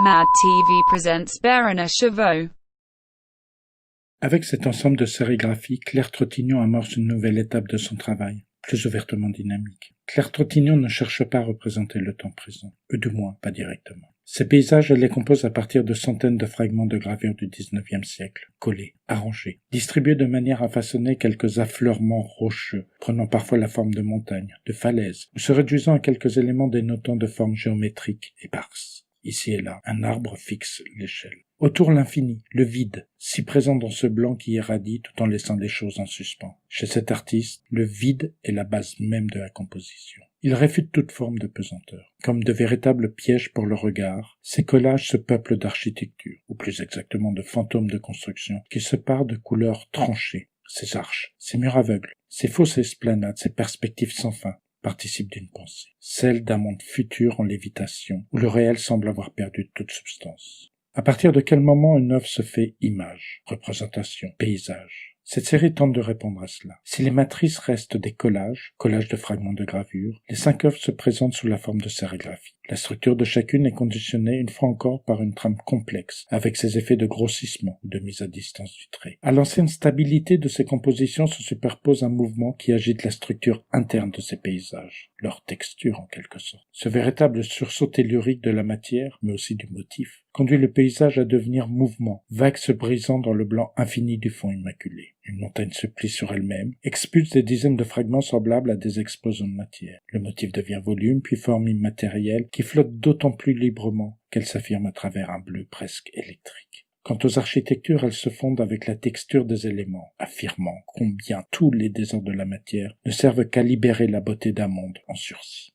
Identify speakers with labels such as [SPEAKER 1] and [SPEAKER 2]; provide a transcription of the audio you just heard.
[SPEAKER 1] Mad TV presents Berena Chauveau.
[SPEAKER 2] Avec cet ensemble de sérigraphies, Claire Trottignon amorce une nouvelle étape de son travail, plus ouvertement dynamique. Claire Trottignon ne cherche pas à représenter le temps présent, du moins pas directement. Ces paysages, elle les compose à partir de centaines de fragments de gravures du XIXe siècle, collés, arrangés, distribués de manière à façonner quelques affleurements rocheux, prenant parfois la forme de montagnes, de falaises, ou se réduisant à quelques éléments dénotant de formes géométriques éparses. Ici et là, un arbre fixe l'échelle. Autour l'infini, le vide, si présent dans ce blanc qui irradie tout en laissant les choses en suspens. Chez cet artiste, le vide est la base même de la composition. Il réfute toute forme de pesanteur. Comme de véritables pièges pour le regard, ces collages se peuplent d'architecture, ou plus exactement de fantômes de construction, qui se parent de couleurs tranchées. Ces arches, ces murs aveugles, ces fausses esplanades, ces perspectives sans fin, participe d'une pensée, celle d'un monde futur en lévitation, où le réel semble avoir perdu toute substance. À partir de quel moment une œuvre se fait image, représentation, paysage? Cette série tente de répondre à cela. Si les matrices restent des collages de fragments de gravure, les 5 œuvres se présentent sous la forme de sérigraphie. La structure de chacune est conditionnée une fois encore par une trame complexe, avec ses effets de grossissement ou de mise à distance du trait. À l'ancienne stabilité de ces compositions se superpose un mouvement qui agite la structure interne de ces paysages, leur texture en quelque sorte. Ce véritable sursaut tellurique de la matière, mais aussi du motif, conduit le paysage à devenir mouvement, vague se brisant dans le blanc infini du fond immaculé. Une montagne se plie sur elle-même, expulse des dizaines de fragments semblables à des explosions de matière. Le motif devient volume, puis forme immatérielle, qui flotte d'autant plus librement qu'elle s'affirme à travers un bleu presque électrique. Quant aux architectures, elles se fondent avec la texture des éléments, affirmant combien tous les désordres de la matière ne servent qu'à libérer la beauté d'un monde en sursis.